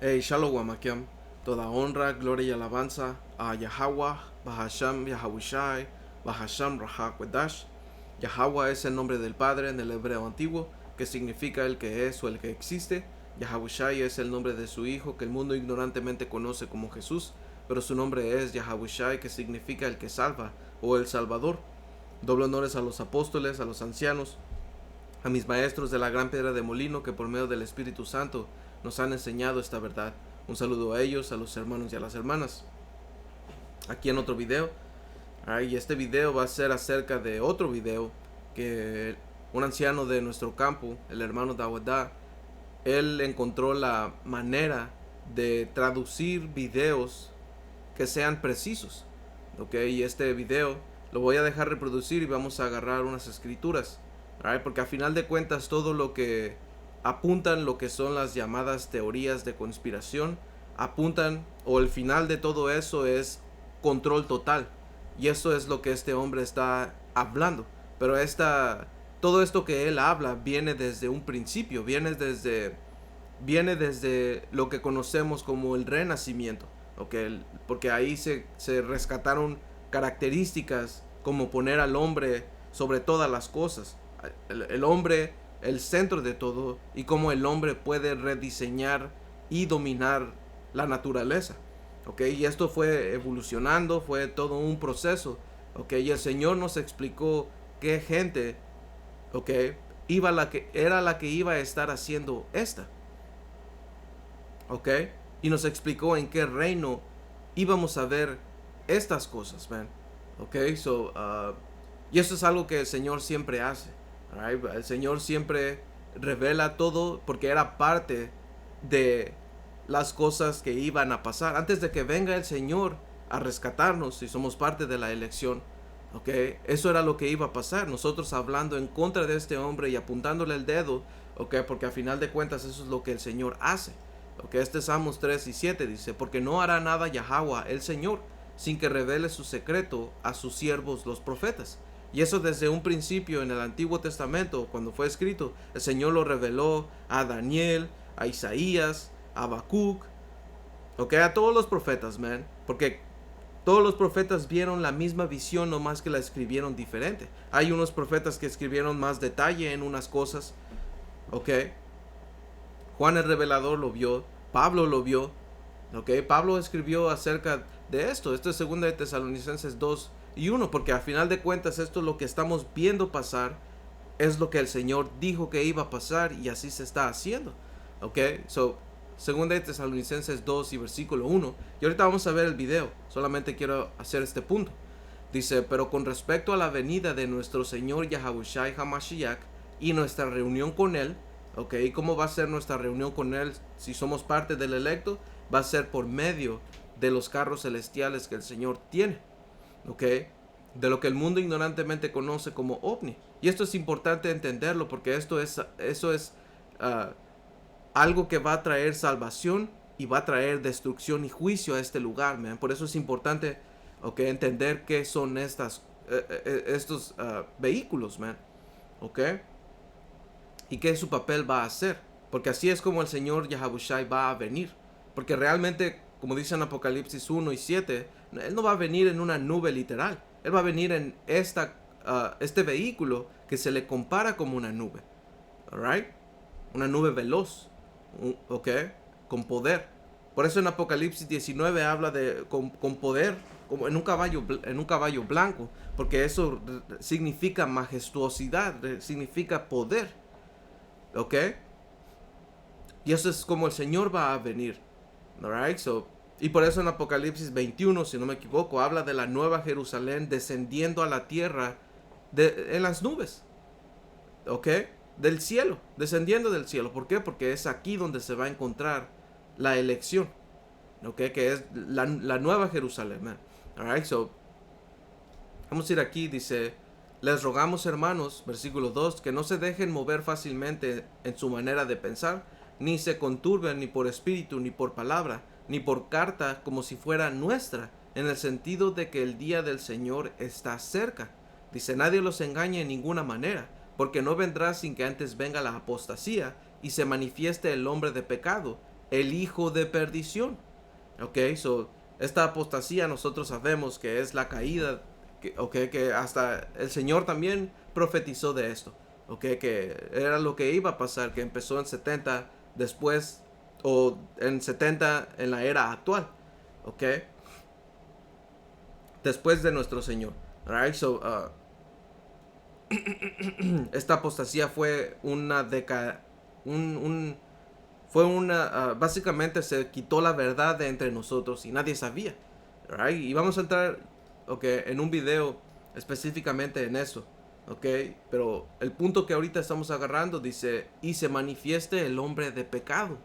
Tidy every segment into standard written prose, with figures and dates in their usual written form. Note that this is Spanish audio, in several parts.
Hey, Shalom Akim. Toda honra, gloria y alabanza a Yahweh, Bahasham Yahawashi, Bahasham Rahakwadash. Yahweh es el nombre del Padre en el hebreo antiguo, que significa el que es o el que existe. Yahawashi es el nombre de su Hijo, que el mundo ignorantemente conoce como Jesús, pero su nombre es Yahawashi, que significa el que salva o el Salvador. Doble honores a los apóstoles, a los ancianos, a mis maestros de la gran piedra de molino que por medio del Espíritu Santo nos han enseñado esta verdad. Un saludo a ellos, a los hermanos y a las hermanas. Aquí en otro video. Y este video va a ser acerca de otro video que un anciano de nuestro campo, el hermano Dawada, él encontró la manera de traducir videos que sean precisos. Y este video lo voy a dejar reproducir y vamos a agarrar unas escrituras. Porque a final de cuentas todo lo que apuntan lo que son las llamadas teorías de conspiración, apuntan, o el final de todo eso es control total. Y eso es lo que este hombre está hablando. Pero todo esto que él habla viene desde un principio, viene desde lo que conocemos como el renacimiento. Porque ahí se rescataron características como poner al hombre sobre todas las cosas. El hombre, el centro de todo, y cómo el hombre puede rediseñar y dominar la naturaleza. Y esto fue evolucionando, fue todo un proceso. Y el Señor nos explicó qué gente, era la que iba a estar haciendo esta. Y nos explicó en qué reino íbamos a ver estas cosas, man. Y eso es algo que el Señor siempre hace. El Señor siempre revela todo porque era parte de las cosas que iban a pasar. Antes de que venga el Señor a rescatarnos, si somos parte de la elección, eso era lo que iba a pasar. Nosotros hablando en contra de este hombre y apuntándole el dedo, porque a final de cuentas eso es lo que el Señor hace. Este es Amos 3:7 dice, porque no hará nada Yahweh, el Señor, sin que revele su secreto a sus siervos los profetas. Y eso desde un principio en el Antiguo Testamento, cuando fue escrito, el Señor lo reveló a Daniel, a Isaías, a Habacuc, a todos los profetas, man, porque todos los profetas vieron la misma visión, no más que la escribieron diferente. Hay unos profetas que escribieron más detalle en unas cosas, Juan el Revelador lo vio, Pablo lo vio, Pablo escribió acerca de esto. Esto es 2 de Tesalonicenses 2:1, porque al final de cuentas esto es lo que estamos viendo pasar, es lo que el Señor dijo que iba a pasar y así se está haciendo. 2 de Tesalonicenses 2 y versículo 1. Y ahorita vamos a ver el video, solamente quiero hacer este punto. Dice, pero con respecto a la venida de nuestro Señor Yahawashi HaMashiach y nuestra reunión con Él, ¿y cómo va a ser nuestra reunión con Él si somos parte del electo? Va a ser por medio de los carros celestiales que el Señor tiene, de lo que el mundo ignorantemente conoce como ovni. Y esto es importante entenderlo porque eso es algo que va a traer salvación y va a traer destrucción y juicio a este lugar, man. Por eso es importante entender qué son estos vehículos, man. Y qué su papel va a hacer, porque así es como el Señor Yahawashi va a venir. Porque realmente, como dice en Apocalipsis 1:7, Él no va a venir en una nube literal. Él va a venir en este vehículo que se le compara como una nube. Alright? Una nube veloz. Con poder. Por eso en Apocalipsis 19 habla de con poder, como en un caballo blanco. Porque eso significa majestuosidad, significa poder. Y eso es como el Señor va a venir. Alright, y por eso en Apocalipsis 21, si no me equivoco, habla de la nueva Jerusalén descendiendo a la tierra en las nubes. Del cielo, descendiendo del cielo. ¿Por qué? Porque es aquí donde se va a encontrar la elección. Que es la nueva Jerusalén, man. Alright, vamos a ir aquí, dice, les rogamos hermanos, versículo 2, que no se dejen mover fácilmente en su manera de pensar, ni se conturben ni por espíritu, ni por palabra, ni por carta como si fuera nuestra, en el sentido de que el día del Señor está cerca. Dice, nadie los engañe en ninguna manera, porque no vendrá sin que antes venga la apostasía, y se manifieste el hombre de pecado, el hijo de perdición. Ok, so esta apostasía nosotros sabemos que es la caída, que hasta el Señor también profetizó de esto, que era lo que iba a pasar, que empezó en 70 después, o en 70 en la era actual, ok, después de nuestro Señor. Alright, so esta apostasía fue básicamente se quitó la verdad de entre nosotros y nadie sabía, right? Y vamos a entrar, en un video específicamente en eso, pero el punto que ahorita estamos agarrando dice: y se manifieste el hombre de pecado,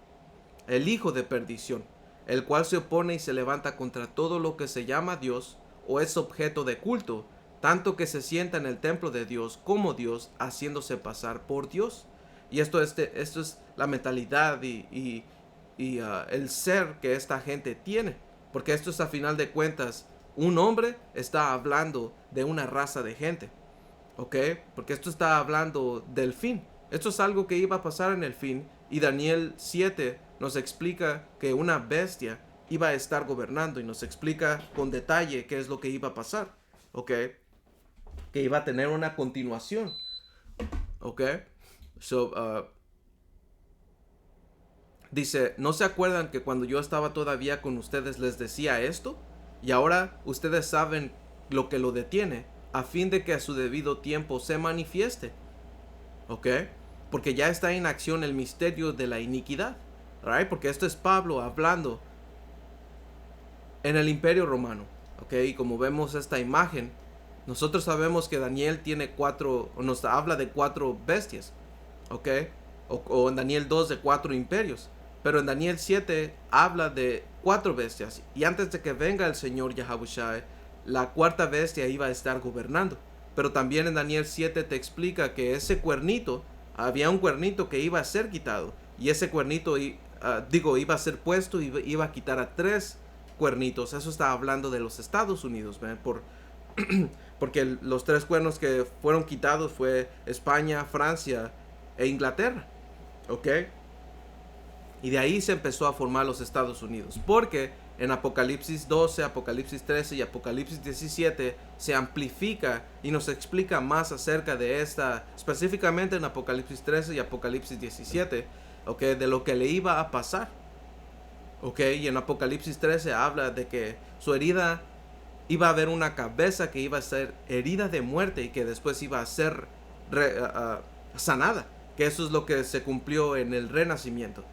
el hijo de perdición, el cual se opone y se levanta contra todo lo que se llama Dios o es objeto de culto, tanto que se sienta en el templo de Dios como Dios, haciéndose pasar por Dios. Y esto es la mentalidad y el ser que esta gente tiene. Porque esto es, a final de cuentas, un hombre está hablando de una raza de gente. Porque esto está hablando del fin. Esto es algo que iba a pasar en el fin. Y Daniel 7 nos explica que una bestia iba a estar gobernando. Y nos explica con detalle qué es lo que iba a pasar. Que iba a tener una continuación. Dice: ¿no se acuerdan que cuando yo estaba todavía con ustedes les decía esto? Y ahora ustedes saben lo que lo detiene, a fin de que a su debido tiempo se manifieste. Porque ya está en acción el misterio de la iniquidad. Right? Porque esto es Pablo hablando en el Imperio Romano. Y como vemos esta imagen, nosotros sabemos que Daniel nos habla de 4 bestias. O en Daniel 2 de 4 imperios. Pero en Daniel 7 habla de 4 bestias. Y antes de que venga el Señor Yahawashi, la 4ª bestia iba a estar gobernando. Pero también en Daniel 7 te explica que ese cuernito, había un cuernito que iba a ser quitado. Y ese cuernito, iba a ser puesto y iba a quitar a 3 cuernitos. Eso está hablando de los Estados Unidos, ¿ven? Porque los 3 cuernos que fueron quitados fue España, Francia e Inglaterra. Y de ahí se empezó a formar los Estados Unidos. Porque en Apocalipsis 12, Apocalipsis 13 y Apocalipsis 17 se amplifica y nos explica más acerca de esta, específicamente en Apocalipsis 13 y Apocalipsis 17, de lo que le iba a pasar. Y en Apocalipsis 13 habla de que su herida iba a haber una cabeza que iba a ser herida de muerte y que después iba a ser sanada. Que eso es lo que se cumplió en el renacimiento.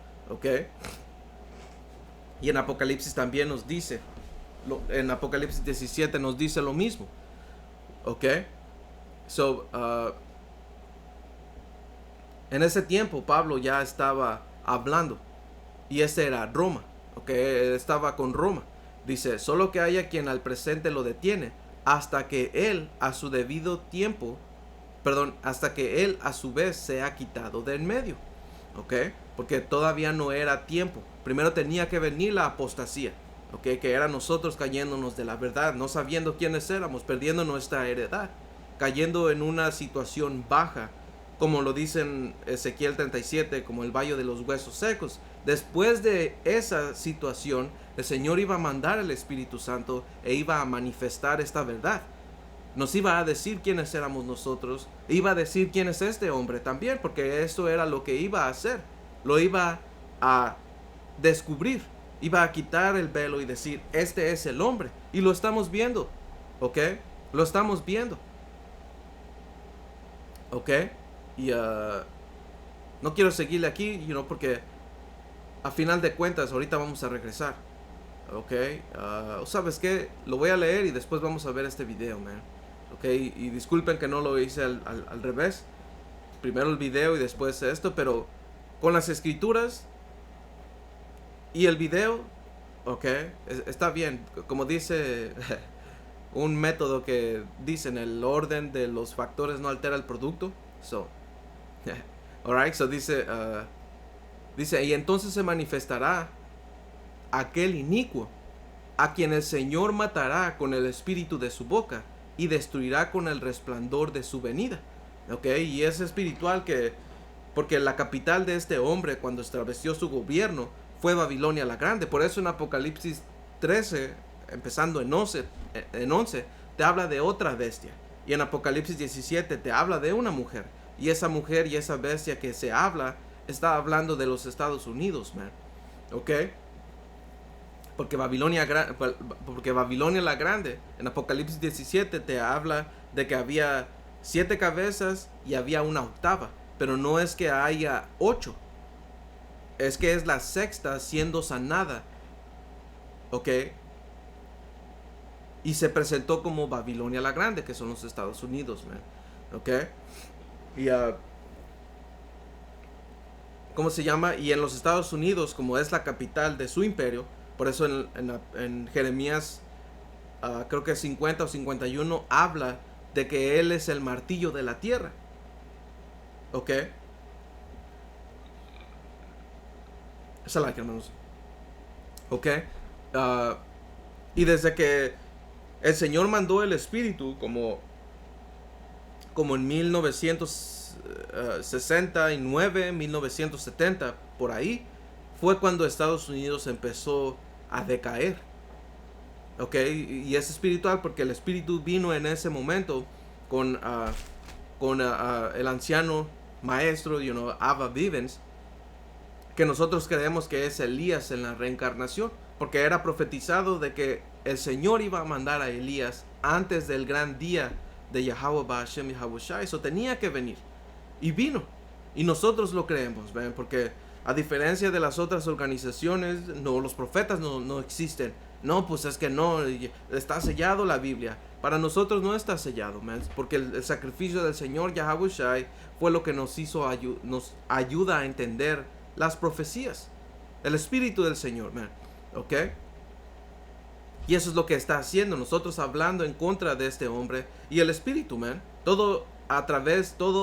Y en Apocalipsis también nos dice, en Apocalipsis 17 nos dice lo mismo. En ese tiempo Pablo ya estaba hablando. Y ese era Roma. Estaba con Roma. Dice: solo que haya quien al presente lo detiene, hasta que él a su debido tiempo, hasta que él a su vez sea quitado de en medio. Porque todavía no era tiempo. Primero tenía que venir la apostasía, que era nosotros cayéndonos de la verdad, no sabiendo quiénes éramos, perdiendo nuestra heredad, cayendo en una situación baja, como lo dice en Ezequiel 37, como el valle de los huesos secos. Después de esa situación, el Señor iba a mandar el Espíritu Santo e iba a manifestar esta verdad. Nos iba a decir quiénes éramos nosotros, iba a decir quién es este hombre también, porque eso era lo que iba a hacer. Lo iba a descubrir, iba a quitar el velo y decir: este es el hombre. Y lo estamos viendo, lo estamos viendo. Y no quiero seguirle aquí, porque a final de cuentas ahorita vamos a regresar. ¿Sabes qué? Lo voy a leer y después vamos a ver este video, man. Y disculpen que no lo hice al revés. Primero el video y después esto, pero con las escrituras y el video, está bien. Como dice un método que dicen: el orden de los factores no altera el producto. Alright, dice: y entonces se manifestará aquel inicuo, a quien el Señor matará con el espíritu de su boca y destruirá con el resplandor de su venida. Y es espiritual que porque la capital de este hombre cuando estableció su gobierno fue Babilonia la Grande. Por eso en Apocalipsis 13, empezando en 11 te habla de otra bestia. Y en Apocalipsis 17 te habla de una mujer. Y esa mujer y esa bestia que se habla, está hablando de los Estados Unidos, man. ¿Ok? Porque Babilonia la Grande, en Apocalipsis 17 te habla de que había 7 cabezas y había una octava. Pero no es que haya 8. Es que es la sexta siendo sanada. ¿Ok? Y se presentó como Babilonia la Grande, que son los Estados Unidos, man. ¿Ok? Y ¿cómo se llama? Y en los Estados Unidos, como es la capital de su imperio, por eso en Jeremías, creo que 50 o 51, habla de que él es el martillo de la tierra. ¿Ok? Esa es la que, hermanos. ¿Ok? Ah, y desde que el Señor mandó el Espíritu, como en 1969, 1970, por ahí, fue cuando Estados Unidos empezó a decaer. ¿Ok? Y es espiritual porque el Espíritu vino en ese momento con el anciano maestro, Abba Vivens, que nosotros creemos que es Elías en la reencarnación, porque era profetizado de que el Señor iba a mandar a Elías antes del gran día de Yahweh Ba'ashem Yahushai. Eso tenía que venir. Y vino. Y nosotros lo creemos, ¿ven? Porque a diferencia de las otras organizaciones, no, los profetas no existen. No, pues es que no, está sellado la Biblia. Para nosotros no está sellado, man, porque el sacrificio del Señor Yahushai fue lo que nos nos ayuda a entender las profecías. El Espíritu del Señor, man. ¿Ok? Y eso es lo que está haciendo. Nosotros hablando en contra de este hombre. Y el Espíritu, man. Todo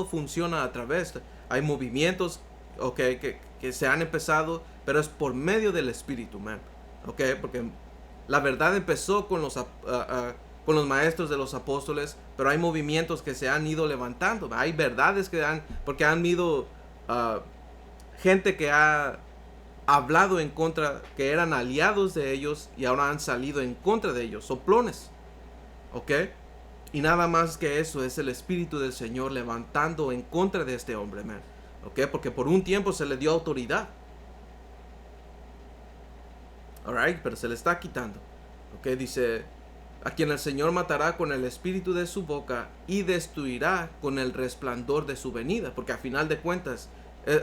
funciona a través. Hay movimientos, ok, que se han empezado, pero es por medio del Espíritu, man. Ok, porque la verdad empezó con los maestros de los apóstoles, pero hay movimientos que se han ido levantando. Hay verdades porque han ido gente que ha hablado en contra, que eran aliados de ellos y ahora han salido en contra de ellos, soplones, ¿ok? Y nada más que eso, es el Espíritu del Señor levantando en contra de este hombre, man, ¿ok? Porque por un tiempo se le dio autoridad, alright, pero se le está quitando, ¿ok? Dice, a quien el Señor matará con el espíritu de su boca y destruirá con el resplandor de su venida, porque a final de cuentas,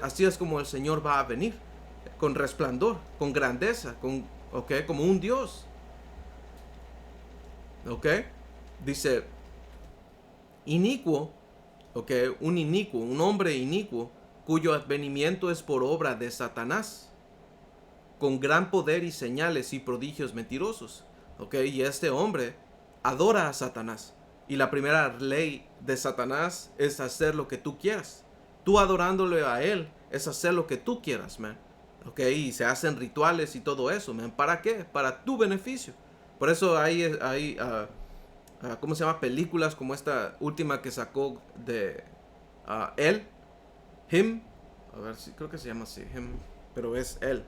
así es como el Señor va a venir, con resplandor, con grandeza, ¿ok? Como un Dios. ¿Ok? Dice, inicuo, ¿ok? Un hombre inicuo, cuyo advenimiento es por obra de Satanás, con gran poder y señales y prodigios mentirosos. ¿Ok? Y este hombre adora a Satanás. Y la primera ley de Satanás es hacer lo que tú quieras. Tú adorándole a él es hacer lo que tú quieras, man. ¿Ok? Y se hacen rituales y todo eso, man. ¿Para qué? Para tu beneficio. Por eso hay ¿cómo se llama? Películas como esta última que sacó de él, Him. A ver, si creo que se llama así, Him, pero es él.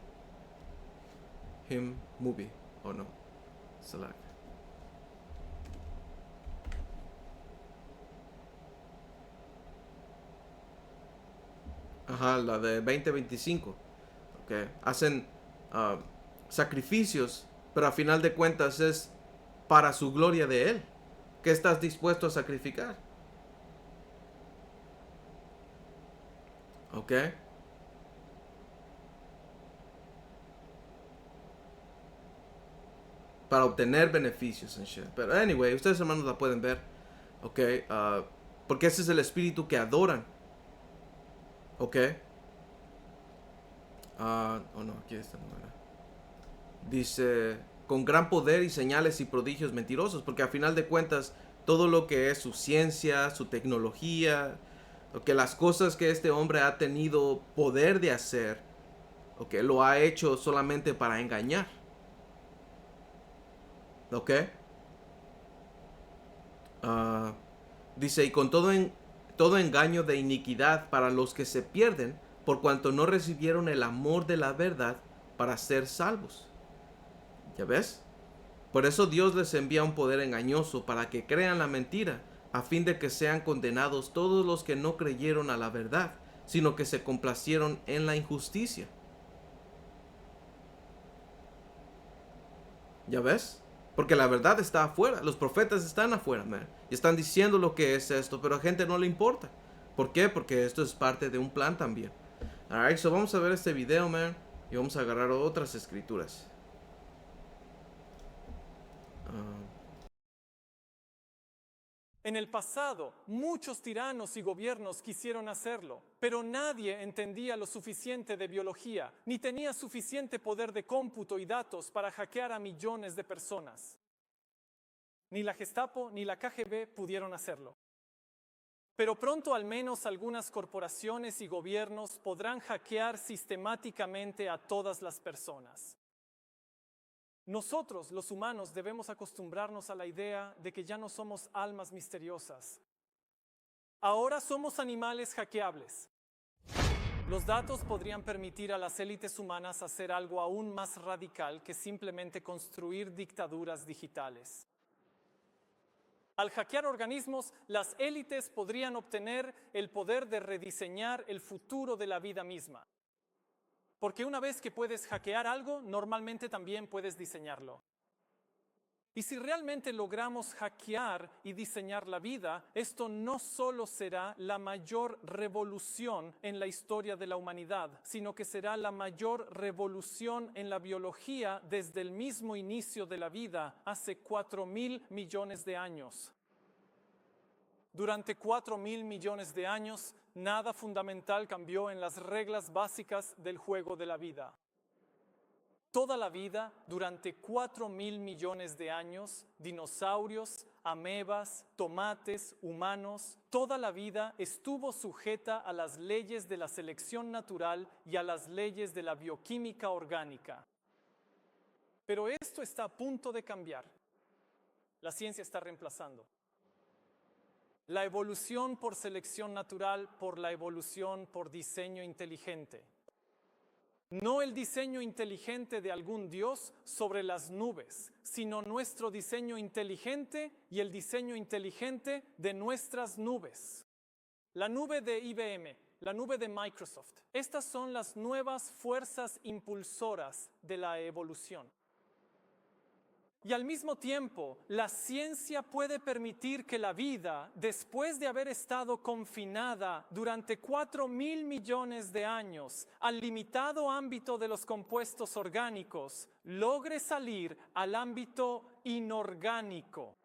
Him movie, o no. Select. Ajá, la de 2025. Okay. Hacen sacrificios, pero a final de cuentas es para su gloria de Él. ¿Qué estás dispuesto a sacrificar? ¿Ok? Para obtener beneficios and shit. Pero anyway, ustedes hermanos la pueden ver. ¿Ok? Porque ese es el espíritu que adoran. ¿Ok? Oh no, aquí está. Dice, con gran poder y señales y prodigios mentirosos, porque a final de cuentas, todo lo que es su ciencia, su tecnología, que las cosas que este hombre ha tenido poder de hacer, lo ha hecho solamente para engañar. ¿Ok? Dice, y con todo todo engaño de iniquidad para los que se pierden, por cuanto no recibieron el amor de la verdad para ser salvos. ¿Ya ves? Por eso Dios les envía un poder engañoso para que crean la mentira, a fin de que sean condenados todos los que no creyeron a la verdad, sino que se complacieron en la injusticia. ¿Ya ves? Porque la verdad está afuera, los profetas están afuera, man, y están diciendo lo que es esto, pero a gente no le importa. ¿Por qué? Porque esto es parte de un plan también. Alright, so vamos a ver este video, man, y vamos a agarrar otras escrituras. En el pasado, muchos tiranos y gobiernos quisieron hacerlo, pero nadie entendía lo suficiente de biología, ni tenía suficiente poder de cómputo y datos para hackear a millones de personas. Ni la Gestapo ni la KGB pudieron hacerlo. Pero pronto al menos algunas corporaciones y gobiernos podrán hackear sistemáticamente a todas las personas. Nosotros, los humanos, debemos acostumbrarnos a la idea de que ya no somos almas misteriosas. Ahora somos animales hackeables. Los datos podrían permitir a las élites humanas hacer algo aún más radical que simplemente construir dictaduras digitales. Al hackear organismos, las élites podrían obtener el poder de rediseñar el futuro de la vida misma. Porque una vez que puedes hackear algo, normalmente también puedes diseñarlo. Y si realmente logramos hackear y diseñar la vida, esto no solo será la mayor revolución en la historia de la humanidad, sino que será la mayor revolución en la biología desde el mismo inicio de la vida, hace 4.000 millones de años. Durante 4.000 millones de años, nada fundamental cambió en las reglas básicas del juego de la vida. Toda la vida, durante 4.000 millones de años, dinosaurios, amebas, tomates, humanos, toda la vida estuvo sujeta a las leyes de la selección natural y a las leyes de la bioquímica orgánica. Pero esto está a punto de cambiar. La ciencia está reemplazando la evolución por selección natural por la evolución por diseño inteligente. No el diseño inteligente de algún dios sobre las nubes, sino nuestro diseño inteligente y el diseño inteligente de nuestras nubes. La nube de IBM, la nube de Microsoft. Estas son las nuevas fuerzas impulsoras de la evolución. Y al mismo tiempo, la ciencia puede permitir que la vida, después de haber estado confinada durante 4.000 millones de años al limitado ámbito de los compuestos orgánicos, logre salir al ámbito inorgánico.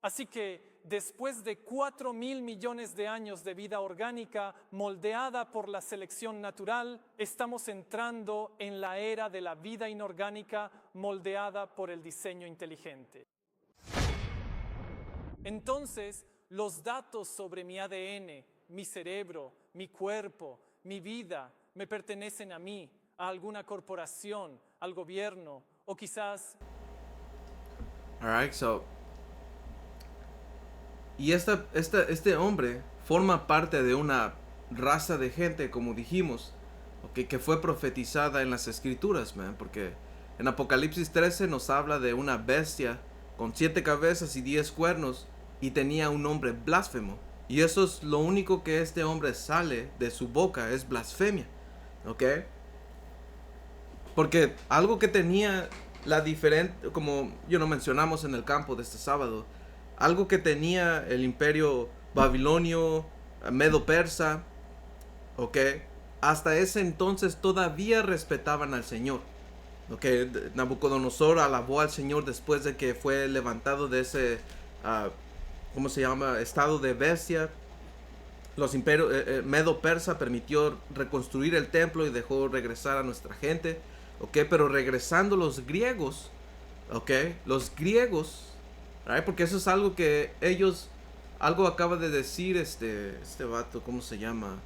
Así que, después de 4.000 millones de años de vida orgánica moldeada por la selección natural, estamos entrando en la era de la vida inorgánica moldeada por el diseño inteligente. Entonces, los datos sobre mi ADN, mi cerebro, mi cuerpo, mi vida, me pertenecen a mí, a alguna corporación, al gobierno, o quizás... Alright, so... Y este hombre forma parte de una raza de gente, como dijimos, que fue profetizada en las escrituras, man, porque en Apocalipsis 13 nos habla de una bestia con 7 cabezas y 10 cuernos y tenía un nombre blasfemo. Y eso es lo único que este hombre sale de su boca, es blasfemia, ¿ok? Porque algo que tenía la diferente, como mencionamos en el campo de este sábado, algo que tenía el imperio babilonio, medo-persa, ¿ok? Hasta ese entonces todavía respetaban al Señor, ¿ok? Nabucodonosor alabó al Señor después de que fue levantado de ese, ¿cómo se llama? Estado de bestia. Los imperios, medo-persa permitió reconstruir el templo y dejó regresar a nuestra gente, ¿ok? Pero regresando los griegos, ¿ok? Los griegos, right? Porque eso es algo que ellos, algo acaba de decir este vato, ¿cómo se llama?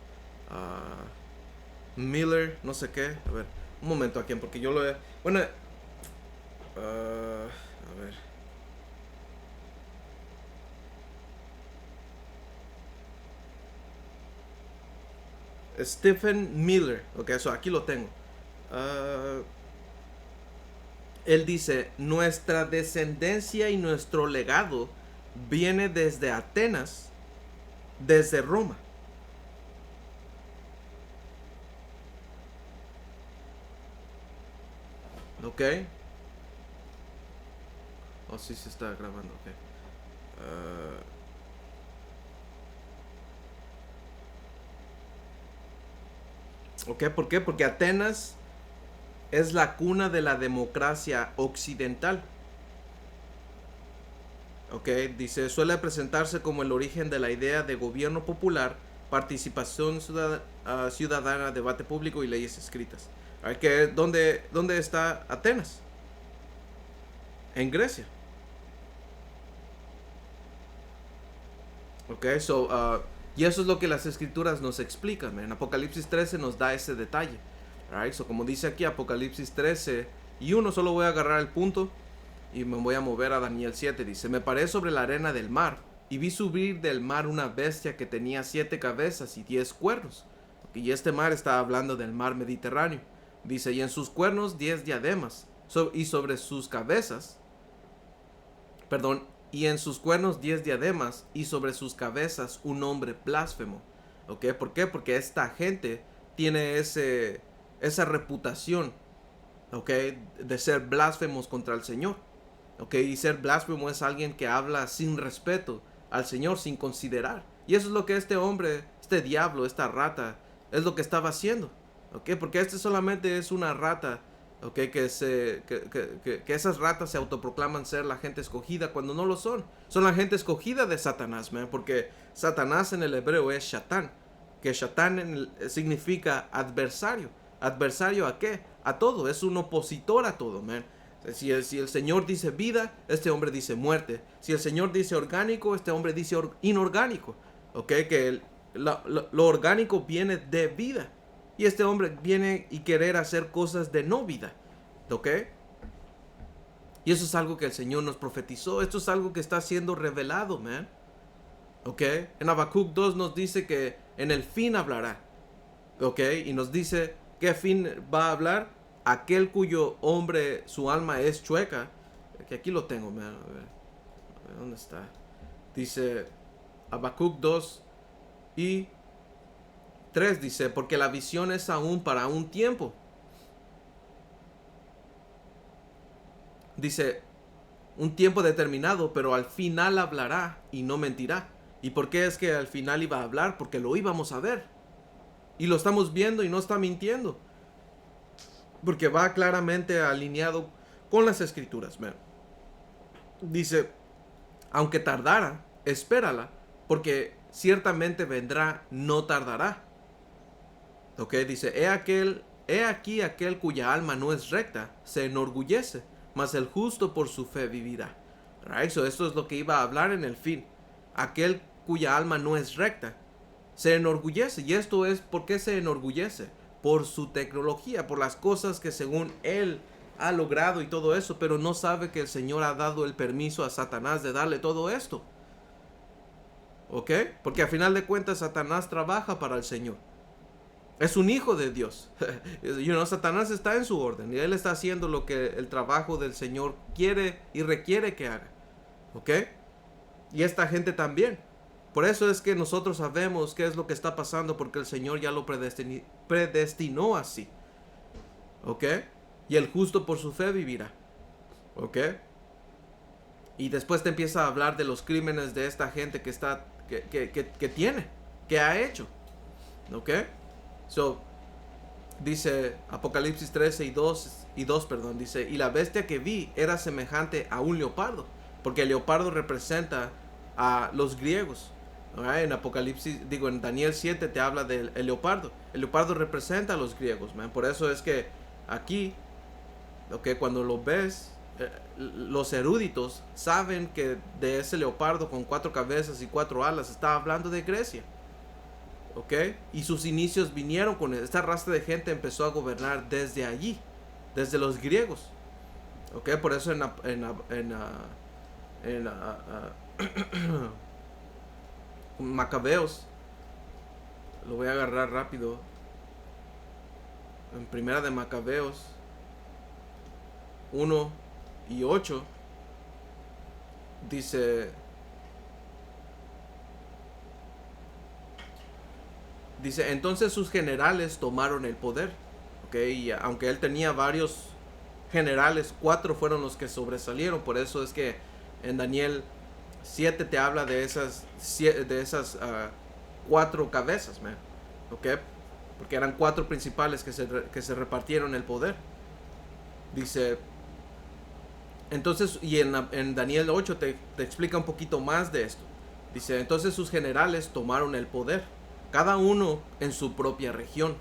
Miller, no sé qué. A ver, un momento aquí, porque yo lo he... Bueno, a ver. Stephen Miller. Ok, eso aquí lo tengo. Él dice, nuestra descendencia y nuestro legado viene desde Atenas, desde Roma. Ok. Oh, sí se está grabando, ok. Ok, ¿por qué? Porque Atenas es la cuna de la democracia occidental. Ok, dice, suele presentarse como el origen de la idea de gobierno popular, participación ciudadana, debate público y leyes escritas. ¿Dónde está Atenas? En Grecia. Ok, y eso es lo que las escrituras nos explican. En Apocalipsis 13 nos da ese detalle. Right? So, como dice aquí Apocalipsis 13 y 1, solo voy a agarrar el punto y me voy a mover a Daniel 7. Dice, me paré sobre la arena del mar y vi subir del mar una bestia que tenía 7 cabezas y 10 cuernos. Y este mar está hablando del mar Mediterráneo. Dice, y en sus cuernos 10 diademas y sobre sus cabezas, perdón, y en sus cuernos 10 diademas y sobre sus cabezas un nombre blasfemo. ¿Ok? ¿Por qué? Porque esta gente tiene esa reputación, ¿ok? De ser blasfemos contra el Señor. ¿Ok? Y ser blasfemo es alguien que habla sin respeto al Señor, sin considerar. Y eso es lo que este hombre, este diablo, esta rata, es lo que estaba haciendo. ¿Ok? Porque este solamente es una rata. ¿Ok? Que esas ratas se autoproclaman ser la gente escogida cuando no lo son. Son la gente escogida de Satanás, man. Porque Satanás en el hebreo es Shatán. Que Shatán significa adversario. ¿Adversario a qué? A todo. Es un opositor a todo, man. Si el Señor dice vida, este hombre dice muerte. Si el Señor dice orgánico, este hombre dice inorgánico. ¿Ok? Que lo orgánico viene de vida. Y este hombre viene y querer hacer cosas de no vida. ¿Ok? Y eso es algo que el Señor nos profetizó. Esto es algo que está siendo revelado, man. ¿Ok? En Habacuc 2 nos dice que en el fin hablará. ¿Ok? Y nos dice qué fin va a hablar. Aquel cuyo hombre, su alma es chueca. Que aquí lo tengo, man. A ver, ¿dónde está? Dice Habacuc 2 y 3 dice, porque la visión es aún para un tiempo. Dice, un tiempo determinado, pero al final hablará y no mentirá. ¿Y por qué es que al final iba a hablar? Porque lo íbamos a ver. Y lo estamos viendo y no está mintiendo. Porque va claramente alineado con las escrituras. Man. Dice, aunque tardara, espérala, porque ciertamente vendrá, no tardará. Ok, dice, he aquí aquel cuya alma no es recta, se enorgullece, mas el justo por su fe vivirá. Right? So esto es lo que iba a hablar en el fin. Aquel cuya alma no es recta, se enorgullece. Y esto es, ¿por qué se enorgullece? Por su tecnología, por las cosas que según él ha logrado y todo eso, pero no sabe que el Señor ha dado el permiso a Satanás de darle todo esto. ¿Ok? Porque al final de cuentas Satanás trabaja para el Señor. Es un hijo de Dios. Satanás está en su orden y él está haciendo lo que el trabajo del Señor quiere y requiere que haga. ¿Ok? Y esta gente también. Por eso es que nosotros sabemos qué es lo que está pasando, porque el Señor ya lo predestinó así. ¿Ok? Y el justo por su fe vivirá. ¿Ok? Y después te empieza a hablar de los crímenes de esta gente que ha hecho. ¿Ok? So, dice Apocalipsis 13 y 2, dice, y la bestia que vi era semejante a un leopardo, porque el leopardo representa a los griegos. Right? En Daniel 7 te habla del leopardo. El leopardo representa a los griegos, man. Por eso es que aquí, cuando lo ves, los eruditos saben que de ese leopardo con 4 cabezas y 4 alas está hablando de Grecia. ¿Ok? Y sus inicios vinieron con él. Esta raza de gente empezó a gobernar desde allí, desde los griegos. ¿Ok? Por eso en Macabeos, lo voy a agarrar rápido. en Primera de Macabeos 1:8, dice, entonces sus generales tomaron el poder. Ok, y aunque él tenía varios generales, 4 fueron los que sobresalieron. Por eso es que en Daniel 7 te habla de esas 4 cabezas, man. Ok, porque eran 4 principales que se repartieron el poder. Dice, entonces, y en Daniel 8 te explica un poquito más de esto. Dice, entonces sus generales tomaron el poder, cada uno en su propia región.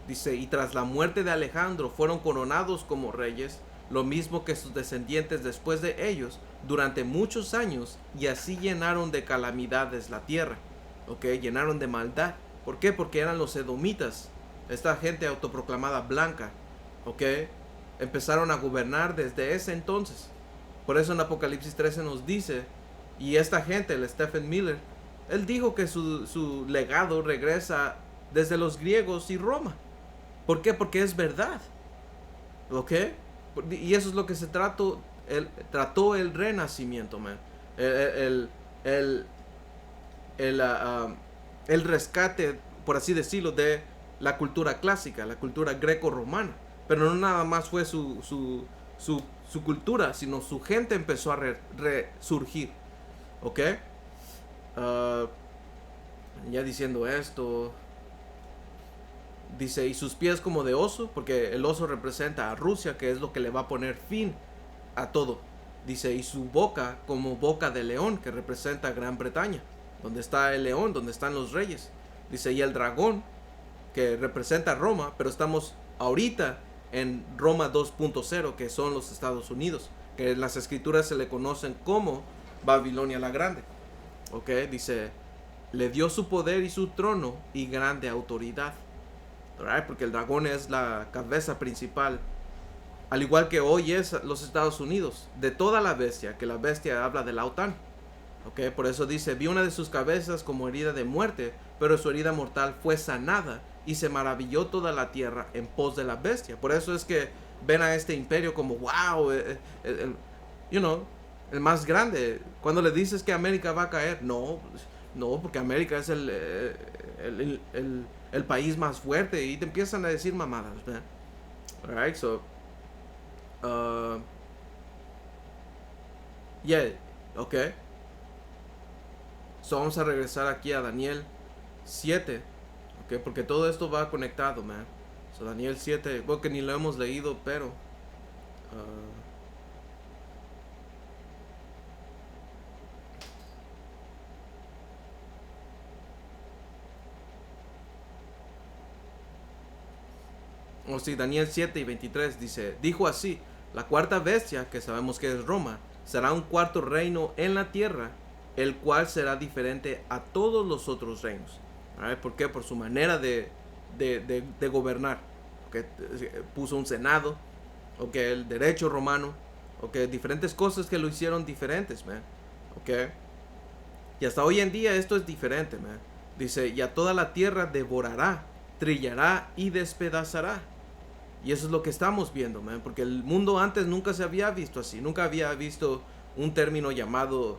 Dice, y tras la muerte de Alejandro fueron coronados como reyes, lo mismo que sus descendientes después de ellos, durante muchos años, y así llenaron de calamidades la tierra. Ok, llenaron de maldad. ¿Por qué? Porque eran los edomitas, esta gente autoproclamada blanca. Ok, empezaron a gobernar desde ese entonces. Por eso en Apocalipsis 13 nos dice, y esta gente, el Stephen Miller, él dijo que su legado regresa desde los griegos y Roma. ¿Por qué? Porque es verdad. ¿Ok? Y eso es lo que se trató el renacimiento, man. El rescate, por así decirlo, de la cultura clásica, la cultura greco-romana. Pero no nada más fue su cultura, sino su gente empezó a resurgir. ¿Ok? Ya diciendo esto, dice, y sus pies como de oso, porque el oso representa a Rusia, que es lo que le va a poner fin a todo. Dice, y su boca como boca de león, que representa a Gran Bretaña, donde está el león, donde están los reyes. Dice, y el dragón, que representa a Roma, pero estamos ahorita en Roma 2.0, que son los Estados Unidos, que en las escrituras se le conocen como Babilonia la Grande. Ok, dice, le dio su poder y su trono y grande autoridad. Right? Porque el dragón es la cabeza principal, al igual que hoy es los Estados Unidos, de toda la bestia, que la bestia habla de la OTAN. Okay, por eso dice, vi una de sus cabezas como herida de muerte, pero su herida mortal fue sanada, y se maravilló toda la tierra en pos de la bestia. Por eso es que ven a este imperio como, wow, el más grande. Cuando le dices que América va a caer, no, porque América es el país más fuerte, y te empiezan a decir mamadas, man. Alright, so okay. So vamos a regresar aquí a Daniel 7, okay, porque todo esto va conectado, man. So Daniel 7, porque ni lo hemos leído, pero Daniel 7:23 dice, dijo así, la cuarta bestia, que sabemos que es Roma, será un cuarto reino en la tierra, el cual será diferente a todos los otros reinos. ¿Por qué? Por su manera de gobernar. Okay. Puso un senado, okay, el derecho romano, okay, diferentes cosas que lo hicieron diferentes, man. Okay. Y hasta hoy en día esto es diferente, man. Dice, y a toda la tierra devorará, trillará y despedazará. Y eso es lo que estamos viendo, man, porque el mundo antes nunca se había visto así. Nunca había visto un término llamado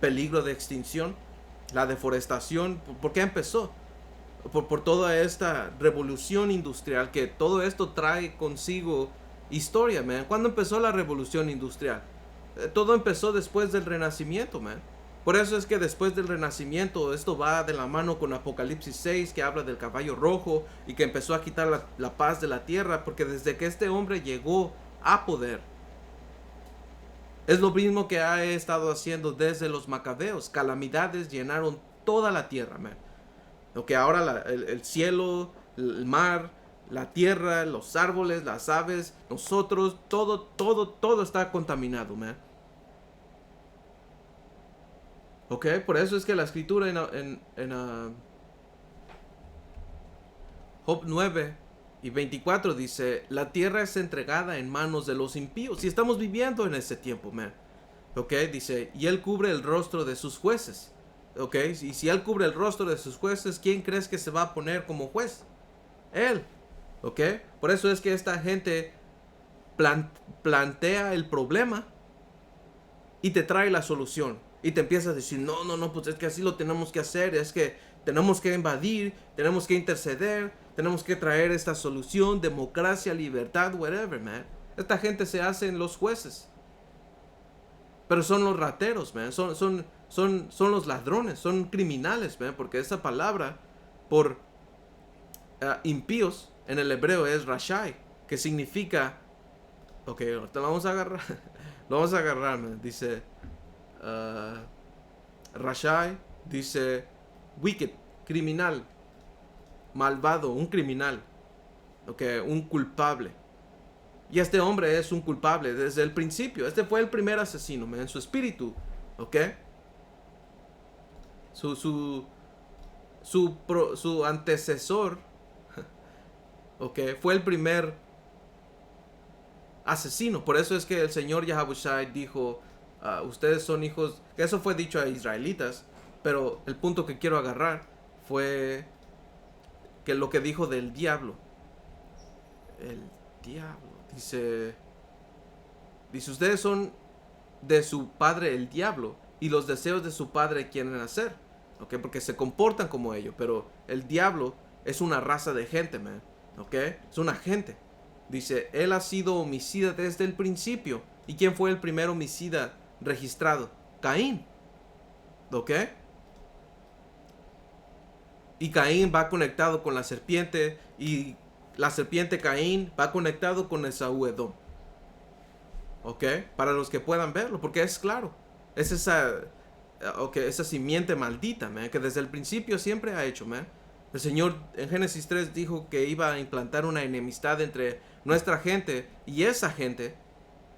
peligro de extinción. La deforestación, ¿por qué empezó? Por toda esta revolución industrial, que todo esto trae consigo historia, man. ¿Cuándo empezó la revolución industrial? Todo empezó después del Renacimiento, man. Por eso es que después del Renacimiento, esto va de la mano con Apocalipsis 6, que habla del caballo rojo y que empezó a quitar la paz de la tierra, porque desde que este hombre llegó a poder, es lo mismo que ha estado haciendo desde los macabeos. Calamidades llenaron toda la tierra, man. Lo que ahora el cielo, el mar, la tierra, los árboles, las aves, nosotros, todo está contaminado, man. Ok, por eso es que la escritura en Job 9:24 dice, la tierra es entregada en manos de los impíos. Y estamos viviendo en ese tiempo, man. Ok, dice, y él cubre el rostro de sus jueces. Ok, y si él cubre el rostro de sus jueces, ¿quién crees que se va a poner como juez? Él. ¿Ok? Por eso es que esta gente plantea el problema y te trae la solución. Y te empieza a decir, no, pues es que así lo tenemos que hacer, es que tenemos que invadir, tenemos que interceder, tenemos que traer esta solución, democracia, libertad, whatever, man. Esta gente se hacen los jueces. Pero son los rateros, man. Son los ladrones, son criminales, man. Porque esa palabra por impíos en el hebreo es rashai, que significa... Ok, ahorita lo vamos a agarrar. Lo vamos a agarrar, man. Dice... rashai, dice... wicked, criminal. Malvado, un criminal. Ok, un culpable. Y este hombre es un culpable desde el principio. Este fue el primer asesino, man. Su espíritu. Ok. Su antecesor. Ok, fue el primer asesino. Por eso es que el Señor Yahawashi dijo, ustedes son hijos, que eso fue dicho a israelitas, pero el punto que quiero agarrar fue que lo que dijo del diablo. El diablo, dice, ustedes son de su padre el diablo y los deseos de su padre quieren hacer, ¿ok? Porque se comportan como ellos, pero el diablo es una raza de gente, man, ¿ok? Es una gente. Dice, él ha sido homicida desde el principio. ¿Y quién fue el primer homicida registrado? Caín. ¿Ok? Y Caín va conectado con la serpiente. Y la serpiente Caín va conectado con Esaú Edom. ¿Ok? Para los que puedan verlo. Porque es claro. Es esa simiente maldita, man, que desde el principio siempre ha hecho, man. El Señor en Génesis 3 dijo que iba a implantar una enemistad entre nuestra gente y esa gente,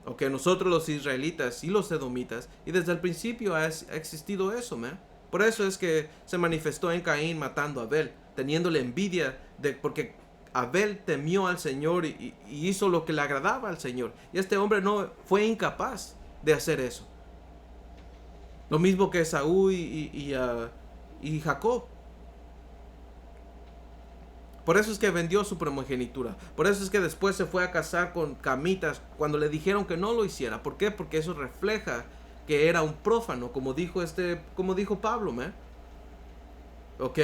ok, nosotros los israelitas y los edomitas, y desde el principio ha existido eso, man. Por eso es que se manifestó en Caín matando a Abel, teniéndole envidia porque Abel temió al Señor y hizo lo que le agradaba al Señor, y este hombre no fue incapaz de hacer eso. Lo mismo que Esaú y Jacob. Por eso es que vendió su primogenitura. Por eso es que después se fue a casar con camitas cuando le dijeron que no lo hiciera. ¿Por qué? Porque eso refleja que era un prófano, como dijo Pablo, man. ¿Ok?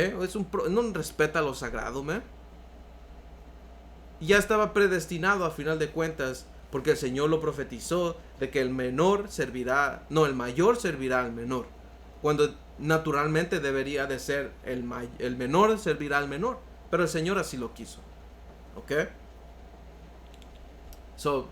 No respeta lo sagrado, man. Y ya estaba predestinado a final de cuentas, porque el Señor lo profetizó de que el mayor servirá al menor. Cuando naturalmente debería de ser el menor servirá al menor. Pero el Señor así lo quiso. ¿Ok? So,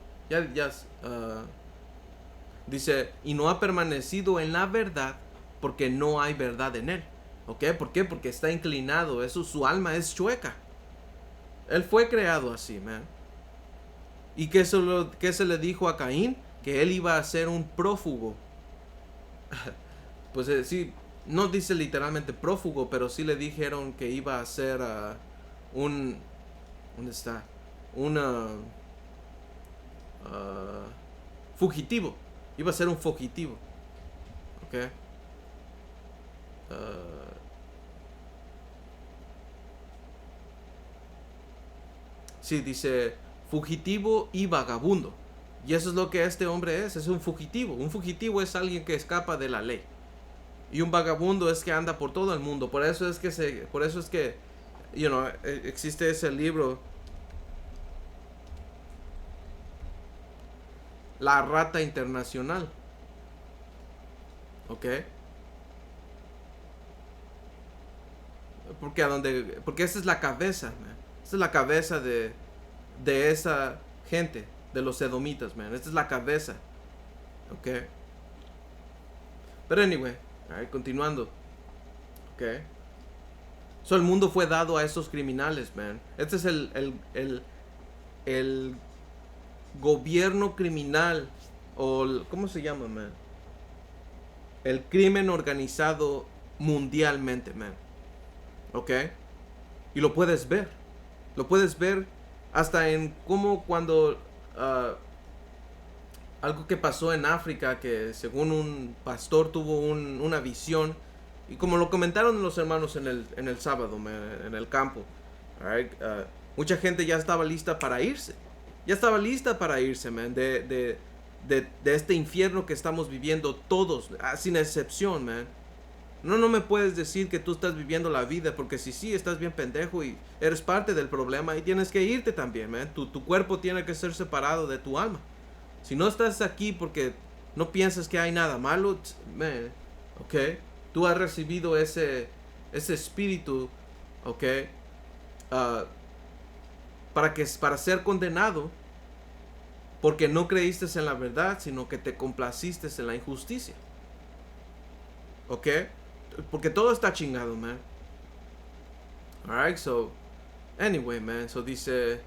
dice, y no ha permanecido en la verdad porque no hay verdad en él. ¿Ok? ¿Por qué? Porque está inclinado. Su alma es chueca. Él fue creado así, man. ¿Y qué se le dijo a Caín? Que él iba a ser un prófugo. Pues sí, no dice literalmente prófugo, pero sí le dijeron que iba a ser ¿dónde está? Fugitivo. Iba a ser un fugitivo. ¿Ok? Sí, dice fugitivo y vagabundo. Y eso es lo que este hombre es un fugitivo. Un fugitivo es alguien que escapa de la ley. Y un vagabundo es que anda por todo el mundo. Por eso es que existe ese libro, La Rata Internacional. ¿Ok? Porque esa es la cabeza, man. Esa es la cabeza de esa gente, de los edomitas, man. Esta es la cabeza. ¿Ok? Pero anyway, continuando. ¿Ok? So, el mundo fue dado a esos criminales, man. Este es el gobierno criminal, o ¿cómo se llama, man? El crimen organizado mundialmente, man. ¿Ok? Y lo puedes ver. Lo puedes ver hasta en cómo cuando algo que pasó en África, que según un pastor tuvo una visión, y como lo comentaron los hermanos en el sábado, man, en el campo, right? Mucha gente ya estaba lista para irse. Ya estaba lista para irse, man, de este infierno que estamos viviendo todos, sin excepción, man. No me puedes decir que tú estás viviendo la vida, porque si sí, estás bien pendejo y eres parte del problema y tienes que irte también, man. Tu cuerpo tiene que ser separado de tu alma. Si no estás aquí porque no piensas que hay nada malo, man, ok. Tú has recibido ese espíritu, ok, uh, para ser condenado porque no creíste en la verdad, sino que te complaciste en la injusticia. ¿Ok? Porque todo está chingado, man. Alright, so, anyway, man, so dice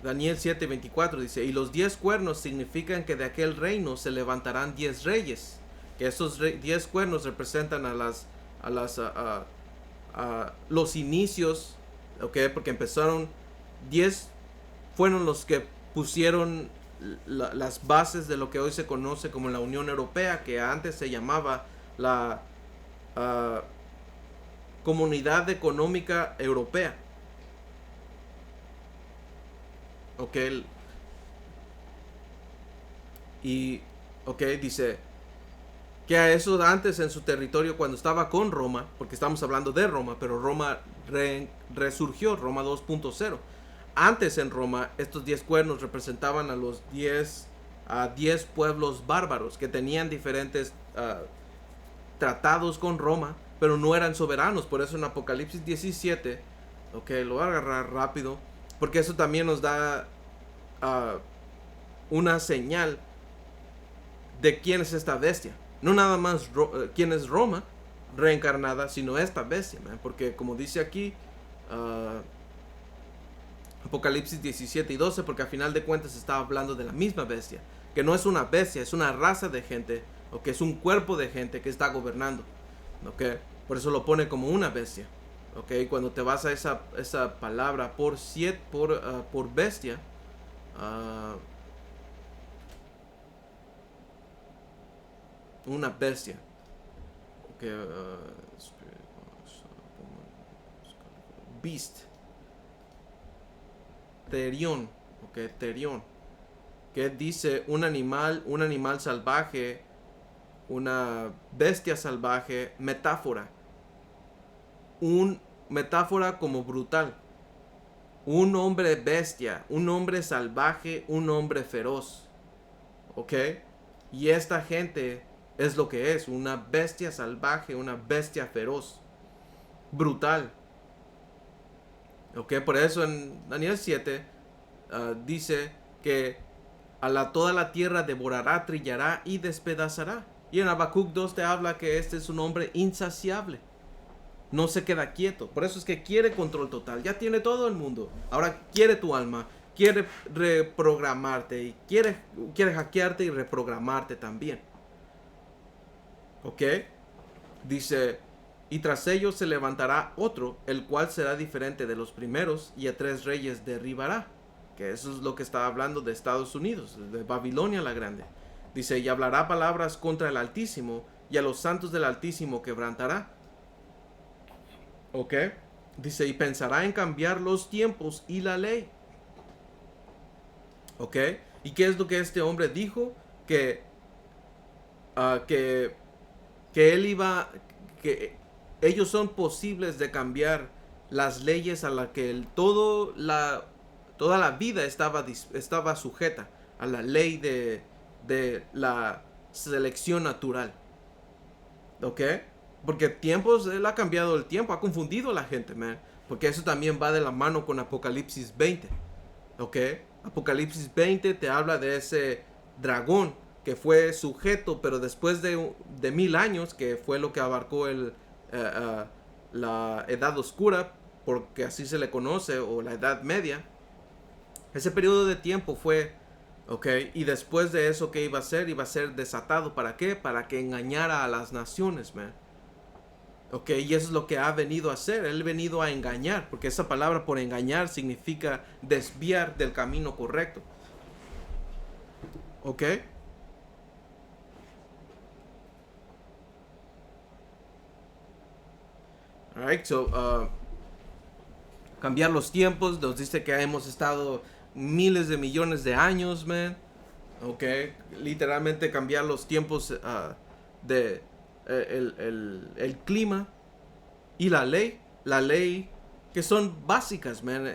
Daniel 7:24, dice, y los 10 cuernos significan que de aquel reino se levantarán 10 reyes, que esos 10 cuernos representan a los inicios, ¿ok? Porque empezaron 10, fueron los que pusieron las bases de lo que hoy se conoce como la Unión Europea, que antes se llamaba la Comunidad Económica Europea. Ok. Y, ok, dice que a eso antes en su territorio, cuando estaba con Roma, porque estamos hablando de Roma, pero Roma resurgió, Roma 2.0. Antes en Roma, estos 10 cuernos representaban a los 10 pueblos bárbaros que tenían diferentes tratados con Roma, pero no eran soberanos. Por eso en Apocalipsis 17, ok, lo voy a agarrar rápido, porque eso también nos da una señal de quién es esta bestia. No nada más quién es Roma reencarnada, sino esta bestia, man. Porque como dice aquí, Apocalipsis 17:12, porque al final de cuentas está hablando de la misma bestia, que no es una bestia, es una raza de gente, o que es un cuerpo de gente que está gobernando, ¿ok? Por eso lo pone como una bestia, ¿ok? Cuando te vas a esa palabra por bestia, una bestia, ¿ok? Beast, terión, ¿ok? Terión, que dice un animal salvaje, una bestia salvaje, metáfora. Metáfora como brutal. Un hombre bestia, un hombre salvaje, un hombre feroz. ¿Ok? Y esta gente es lo que es, una bestia salvaje, una bestia feroz. Brutal. ¿Ok? Por eso en Daniel 7 dice que toda la tierra devorará, trillará y despedazará. Y en Habacuc 2 te habla que este es un hombre insaciable. No se queda quieto. Por eso es que quiere control total. Ya tiene todo el mundo. Ahora quiere tu alma. Quiere reprogramarte. Y quiere hackearte y reprogramarte también. ¿Ok? Dice, y tras ellos se levantará otro, el cual será diferente de los primeros, y a 3 reyes derribará. Que eso es lo que está hablando de Estados Unidos, de Babilonia la Grande. Dice, y hablará palabras contra el Altísimo, y a los santos del Altísimo quebrantará. ¿Ok? Dice, y pensará en cambiar los tiempos y la ley. ¿Ok? ¿Y qué es lo que este hombre dijo? Que él iba, que ellos son posibles de cambiar las leyes a las que toda la vida estaba sujeta, a la ley de la selección natural. ¿Ok? Porque tiempos, él ha cambiado el tiempo, ha confundido a la gente, man. Porque eso también va de la mano con Apocalipsis 20. ¿Ok? Apocalipsis 20 te habla de ese dragón que fue sujeto, pero después de 1000 años, que fue lo que abarcó la Edad Oscura, porque así se le conoce, o la Edad Media. Ese periodo de tiempo fue, ok, y después de eso, ¿qué iba a ser? Iba a ser desatado. ¿Para qué? Para que engañara a las naciones, man. Ok, y eso es lo que ha venido a hacer. Él ha venido a engañar, porque esa palabra por engañar significa desviar del camino correcto. Ok. Alright, so cambiar los tiempos. Nos dice que hemos estado miles de millones de años, man. Ok, literalmente cambiar los tiempos de el clima y la ley que son básicas, man.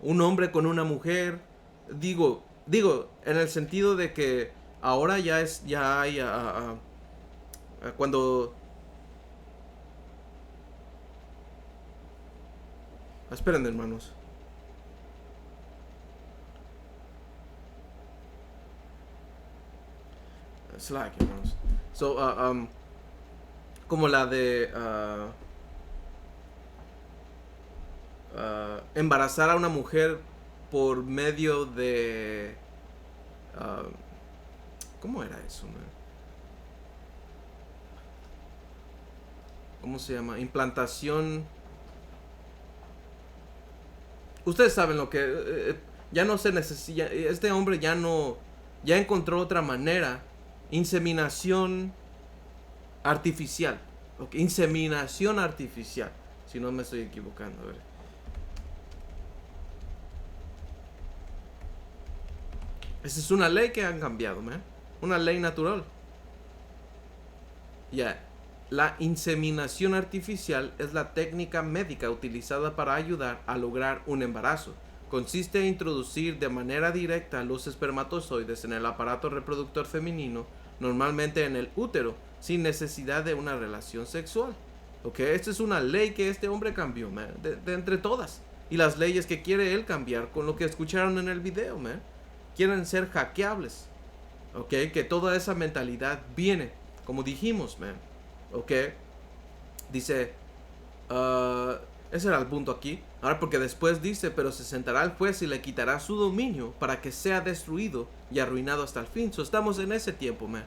Un hombre con una mujer, digo, en el sentido de que ahora ya hay cuando esperen, hermanos. Slack, hermanos. So, como la de embarazar a una mujer por medio de ¿cómo era eso, man? ¿Cómo se llama? Implantación. Ustedes saben lo que ya no se necesita. Este hombre ya encontró otra manera. Inseminación artificial. Okay, inseminación artificial. Si no me estoy equivocando, a ver. Esa es una ley que han cambiado, man. Una ley natural. Ya. La inseminación artificial es la técnica médica utilizada para ayudar a lograr un embarazo. Consiste en introducir de manera directa los espermatozoides en el aparato reproductor femenino, normalmente en el útero, sin necesidad de una relación sexual. Ok, esta es una ley que este hombre cambió, man, de entre todas. Y las leyes que quiere él cambiar con lo que escucharon en el video, man. Quieren ser hackeables. Ok, que toda esa mentalidad viene, como dijimos, man. Ok, dice, ese era el punto aquí. Ahora, porque después dice, pero se sentará el juez y le quitará su dominio para que sea destruido y arruinado hasta el fin. So, estamos en ese tiempo, man.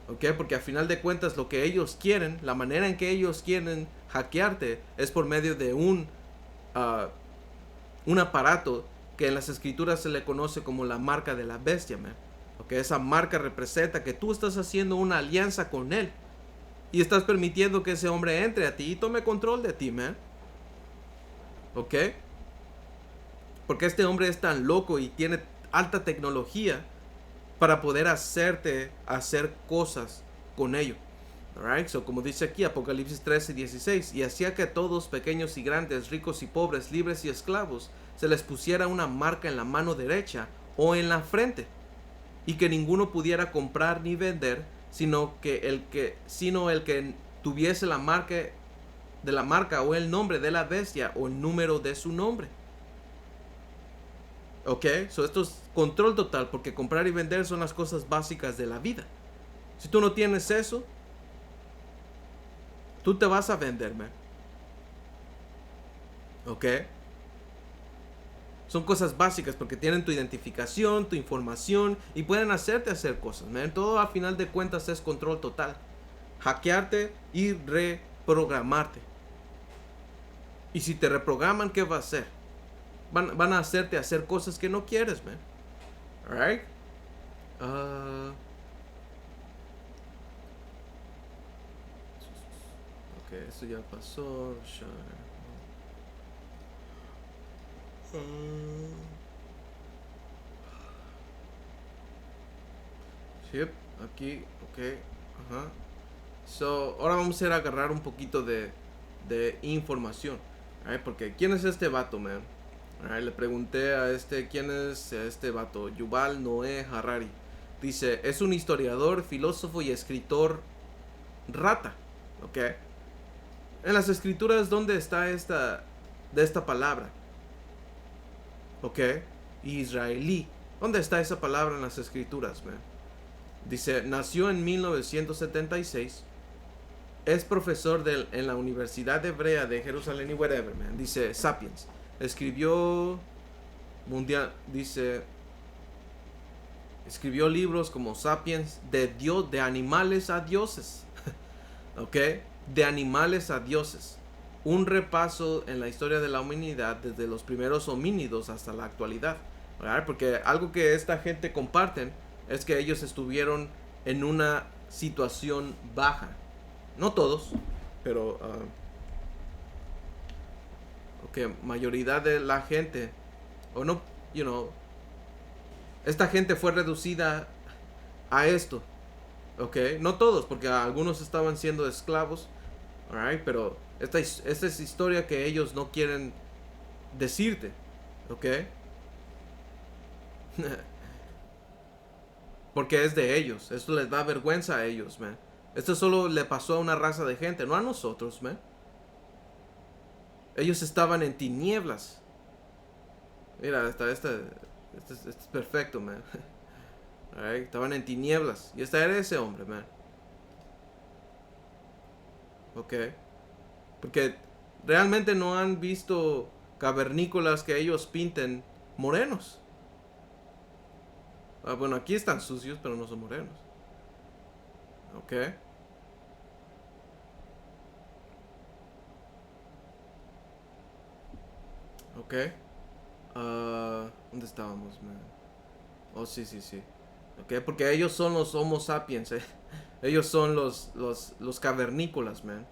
Ok, porque a final de cuentas lo que ellos quieren, la manera en que ellos quieren hackearte es por medio de un aparato que en las escrituras se le conoce como la marca de la bestia, man. Ok, esa marca representa que tú estás haciendo una alianza con él. Y estás permitiendo que ese hombre entre a ti y tome control de ti, man. ¿Ok? Porque este hombre es tan loco y tiene alta tecnología para poder hacerte hacer cosas con ello. Alright, so como dice aquí Apocalipsis 13:16, y hacía que a todos, pequeños y grandes, ricos y pobres, libres y esclavos, se les pusiera una marca en la mano derecha o en la frente, y que ninguno pudiera comprar ni vender, sino el que tuviese la marca o el nombre de la bestia o el número de su nombre. Ok, so esto es control total, porque comprar y vender son las cosas básicas de la vida. Si tú no tienes eso, tú te vas a vender, man. Ok, son cosas básicas porque tienen tu identificación, tu información y pueden hacerte hacer cosas, man. Todo a final de cuentas es control total. Hackearte y reprogramarte. Y si te reprograman, ¿qué va a hacer? Van a hacerte hacer cosas que no quieres, man. Alright. Ok, eso ya pasó. Sí, aquí, ok, ajá. So, ahora vamos a ir a agarrar un poquito de información, right? Porque ¿quién es este vato, man? Right, le pregunté a ¿quién es este vato? Yuval Noé Harari. Dice, es un historiador, filósofo y escritor rata, ok. En las escrituras, ¿dónde está esta palabra? Ok, israelí. ¿Dónde está esa palabra en las escrituras, man? Dice, nació en 1976. Es profesor en la Universidad Hebrea de Jerusalén y whatever, man. Dice, Sapiens. Escribió escribió libros como Sapiens, de animales a dioses. Ok, de animales a dioses. Un repaso en la historia de la humanidad desde los primeros homínidos hasta la actualidad. ¿Verdad? Porque algo que esta gente comparten es que ellos estuvieron en una situación baja. No todos, pero Ok, mayoría de la gente, o no, esta gente fue reducida a esto. Ok, no todos, porque algunos estaban siendo esclavos. Alright, pero esta es historia que ellos no quieren decirte. Ok. Porque es de ellos. Esto les da vergüenza a ellos, man. Esto solo le pasó a una raza de gente, no a nosotros, man. Ellos estaban en tinieblas. Mira, este es perfecto, man. Alright, estaban en tinieblas. Y este era ese hombre, man. Ok. Porque realmente no han visto cavernícolas que ellos pinten morenos. Ah, bueno, aquí están sucios, pero no son morenos. Ok. Ok. ¿Dónde estábamos, man? Oh, sí, sí, sí. Ok, porque ellos son los Homo sapiens, eh. Ellos son los cavernícolas, man.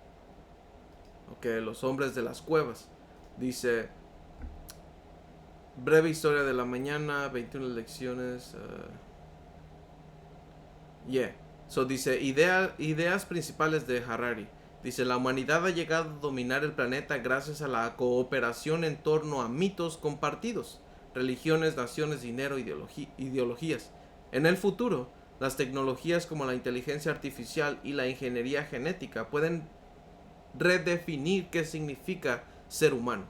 Ok, los hombres de las cuevas. Dice, breve historia de la mañana, 21 lecciones. Yeah. So dice, ideas principales de Harari. Dice, la humanidad ha llegado a dominar el planeta gracias a la cooperación en torno a mitos compartidos, religiones, naciones, dinero, ideologías. En el futuro, las tecnologías como la inteligencia artificial y la ingeniería genética pueden redefinir qué significa ser humano.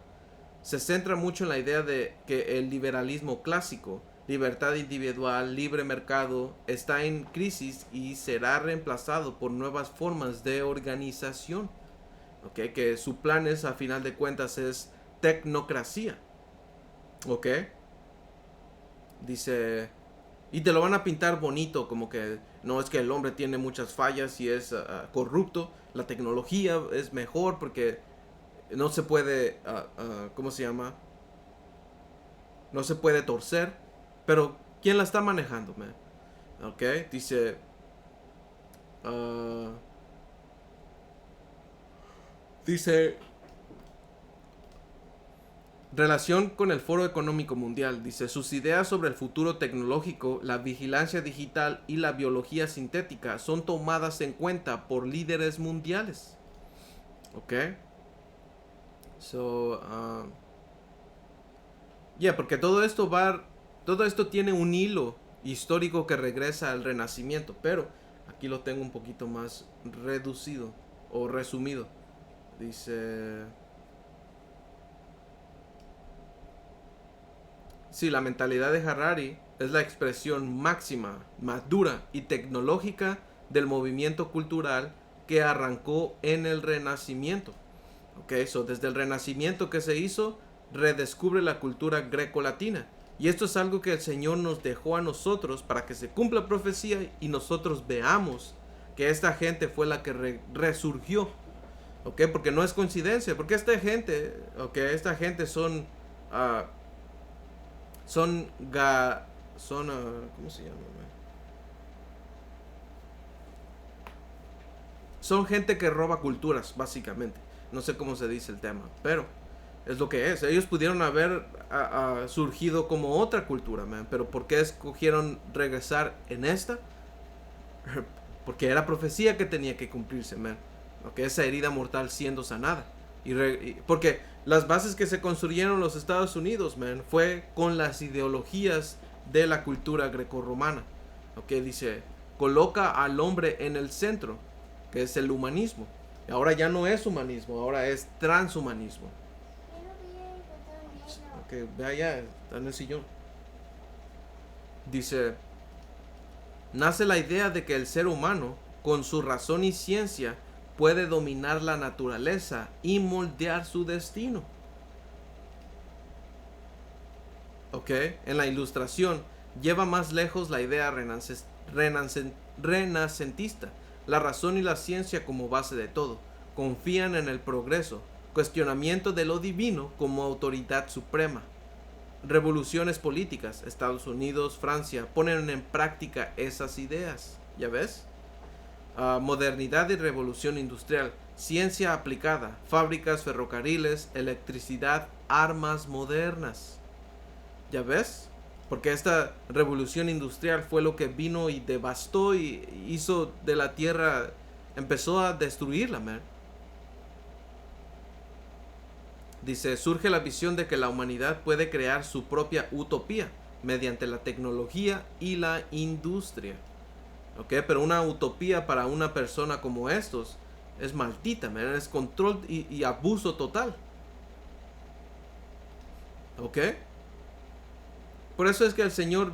Se centra mucho en la idea de que el liberalismo clásico, libertad individual, libre mercado, está en crisis y será reemplazado por nuevas formas de organización. ¿Ok? Que su plan es, a final de cuentas, es tecnocracia. ¿Ok? Dice, y te lo van a pintar bonito, como que no es que el hombre tiene muchas fallas y es corrupto. La tecnología es mejor porque no se puede, ¿cómo se llama? No se puede torcer. Pero, ¿quién la está manejando, man? Ok, dice... ah, dice... Relación con el Foro Económico Mundial. Dice, sus ideas sobre el futuro tecnológico, la vigilancia digital y la biología sintética son tomadas en cuenta por líderes mundiales. Ok. So, porque todo esto tiene un hilo histórico que regresa al Renacimiento, pero aquí lo tengo un poquito más reducido o resumido. Dice, sí, la mentalidad de Harari es la expresión máxima, madura y tecnológica del movimiento cultural que arrancó en el Renacimiento. Ok, so desde el Renacimiento que se hizo, redescubre la cultura greco-latina. Y esto es algo que el Señor nos dejó a nosotros para que se cumpla profecía y nosotros veamos que esta gente fue la que resurgió. Ok, porque no es coincidencia, porque esta gente son, uh, ¿cómo se llama? Son gente que roba culturas, básicamente. No sé cómo se dice el tema, pero es lo que es. Ellos pudieron haber surgido como otra cultura, man. Pero ¿por qué escogieron regresar en esta? Porque era profecía que tenía que cumplirse, man. Okay, esa herida mortal siendo sanada. Porque las bases que se construyeron los Estados Unidos, man, fue con las ideologías de la cultura grecorromana. Ok, dice, coloca al hombre en el centro, que es el humanismo. Y ahora ya no es humanismo, ahora es transhumanismo. Ok, ve allá, está en el sillón. Dice, nace la idea de que el ser humano, con su razón y ciencia, puede dominar la naturaleza y moldear su destino. Ok, en la ilustración lleva más lejos la idea renacentista, la razón y la ciencia como base de todo. Confían en el progreso, cuestionamiento de lo divino como autoridad suprema. Revoluciones políticas, Estados Unidos, Francia, ponen en práctica esas ideas. ¿Ya ves? modernidad y revolución industrial, ciencia aplicada, fábricas, ferrocarriles, electricidad, armas modernas. ¿Ya ves? Porque esta revolución industrial fue lo que vino y devastó y hizo de la tierra, empezó a destruirla, man. Dice, surge la visión de que la humanidad puede crear su propia utopía mediante la tecnología y la industria. ¿Ok? Pero una utopía para una persona como estos es maldita, man. Es control y abuso total. ¿Ok? Por eso es que el Señor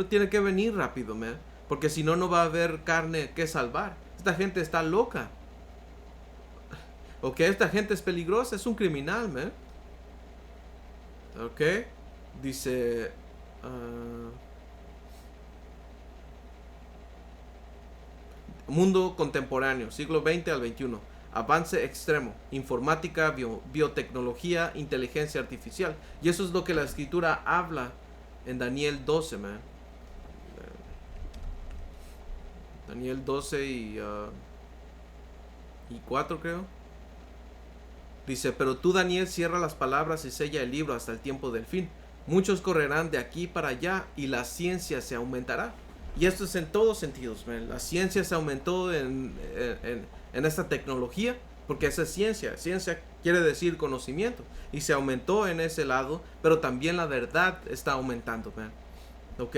tiene que venir rápido, man. Porque si no, no va a haber carne que salvar. Esta gente está loca. Ok, esta gente es peligrosa, es un criminal, man. Ok, dice... mundo contemporáneo, siglo XX al XXI. Avance extremo, informática, biotecnología, inteligencia artificial. Y eso es lo que la escritura habla en Daniel 12, man. Daniel 12 y 4, creo. Dice, pero tú, Daniel, cierra las palabras y sella el libro hasta el tiempo del fin. Muchos correrán de aquí para allá y la ciencia se aumentará. Y esto es en todos sentidos, man. La ciencia se aumentó en esta tecnología, porque esa es ciencia. Ciencia quiere decir conocimiento. Y se aumentó en ese lado, pero también la verdad está aumentando, man. ¿Ok?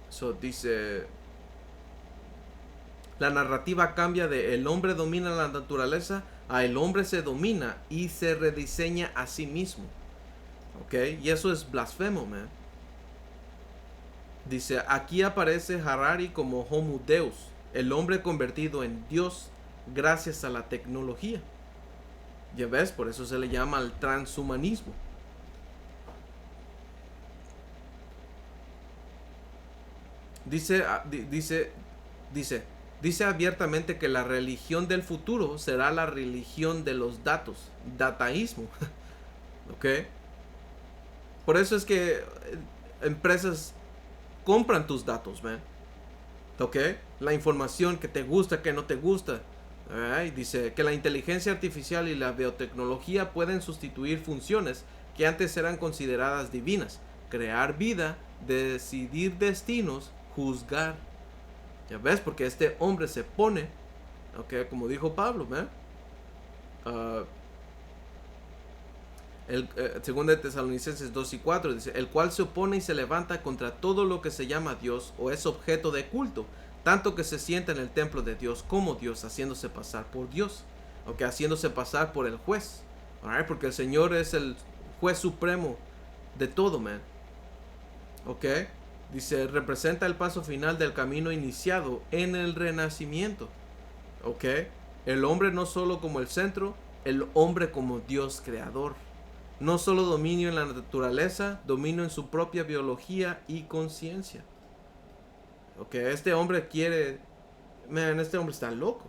So dice... La narrativa cambia de el hombre domina la naturaleza a el hombre se domina y se rediseña a sí mismo. ¿Ok? Y eso es blasfemo, man. Dice, aquí aparece Harari como Homo Deus, el hombre convertido en Dios gracias a la tecnología. Ya ves, por eso se le llama el transhumanismo. Dice abiertamente que la religión del futuro será la religión de los datos, dataísmo. ¿Ok? Por eso es que empresas compran tus datos, man. ¿Ok? La información que te gusta, que no te gusta. Right? Dice que la inteligencia artificial y la biotecnología pueden sustituir funciones que antes eran consideradas divinas. Crear vida, decidir destinos, juzgar. ¿Ya ves? Porque este hombre se pone, ¿ok? Como dijo Pablo, man. Según de Tesalonicenses 2 y 4 dice, el cual se opone y se levanta contra todo lo que se llama Dios o es objeto de culto, tanto que se sienta en el templo de Dios como Dios, haciéndose pasar por Dios, ok, haciéndose pasar por el juez, right? Porque el Señor es el juez supremo de todo, man. Ok, dice, representa el paso final del camino iniciado en el renacimiento. Ok, el hombre no solo como el centro, el hombre como Dios creador. No solo dominio en la naturaleza, dominio en su propia biología y conciencia. Ok, este hombre quiere... Man, este hombre está loco.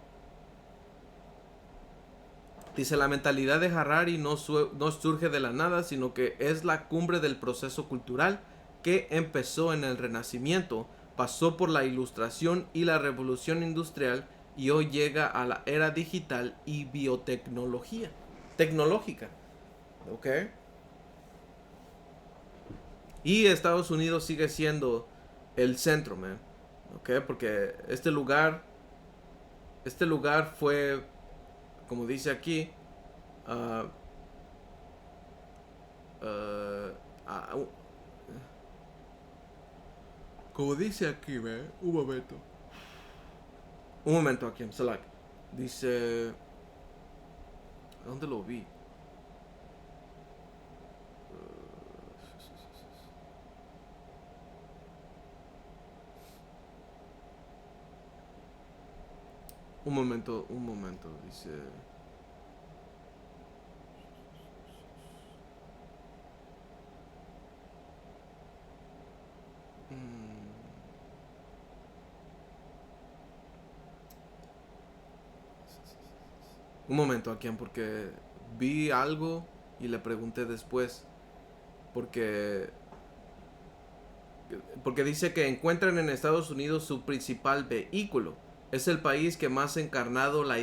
Dice, la mentalidad de Harari no surge de la nada, sino que es la cumbre del proceso cultural que empezó en el Renacimiento, pasó por la Ilustración y la Revolución Industrial y hoy llega a la era digital y biotecnología. Tecnológica. ¿Ok? Y Estados Unidos sigue siendo el centro, man. ¿Ok? Porque este lugar fue, como dice aquí, uh, como dice aquí, man. Un momento. Un momento aquí, select. Dice... ¿Dónde lo vi? Un momento, dice... Un momento, aquí, porque vi algo y le pregunté después. Porque porque dice que encuentran en Estados Unidos su principal vehículo. Es el país que más ha encarnado la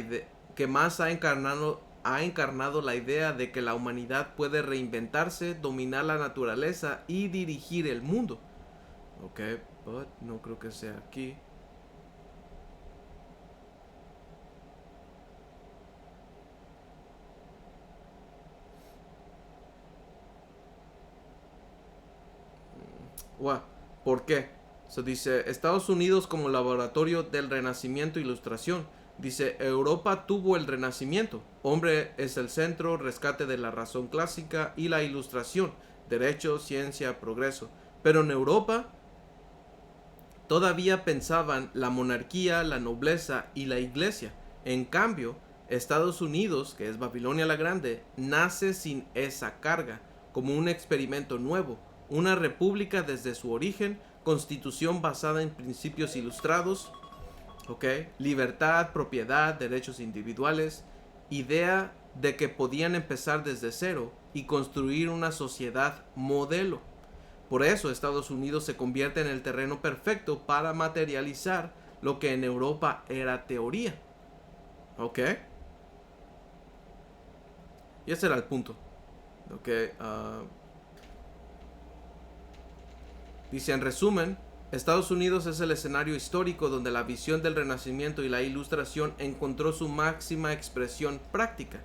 idea de que la humanidad puede reinventarse, dominar la naturaleza y dirigir el mundo. Ok, but no creo que sea aquí. ¿Por qué? Dice Estados Unidos como laboratorio del Renacimiento e Ilustración. Dice Europa tuvo el Renacimiento. Hombre es el centro, rescate de la razón clásica y la Ilustración. Derecho, ciencia, progreso. Pero en Europa todavía pensaban la monarquía, la nobleza y la iglesia. En cambio, Estados Unidos, que es Babilonia la Grande, nace sin esa carga, como un experimento nuevo, una república desde su origen, constitución basada en principios ilustrados, libertad, propiedad, derechos individuales, idea de que podían empezar desde cero y construir una sociedad modelo. Por eso Estados Unidos se convierte en el terreno perfecto para materializar lo que en Europa era teoría. Y ese era el punto. Dice en resumen, Estados Unidos es el escenario histórico donde la visión del Renacimiento y la Ilustración encontró su máxima expresión práctica.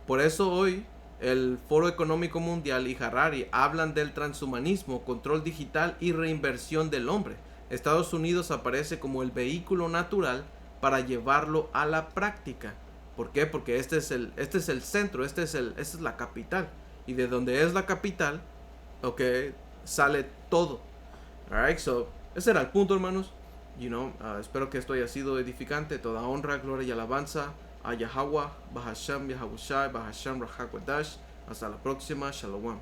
Por eso hoy el Foro Económico Mundial y Harari hablan del transhumanismo, control digital y reinversión del hombre. Estados Unidos aparece como el vehículo natural para llevarlo a la práctica. ¿Por qué? Porque este es el centro, esta es la capital. Y de donde es la capital, sale todo. Alright, ese era el punto, hermanos. Espero que esto haya sido edificante. Toda honra, gloria y alabanza a Yahweh, Bahasham, Yahabushai, Bahasham, Rahak Wadash. Hasta la próxima. Shalom.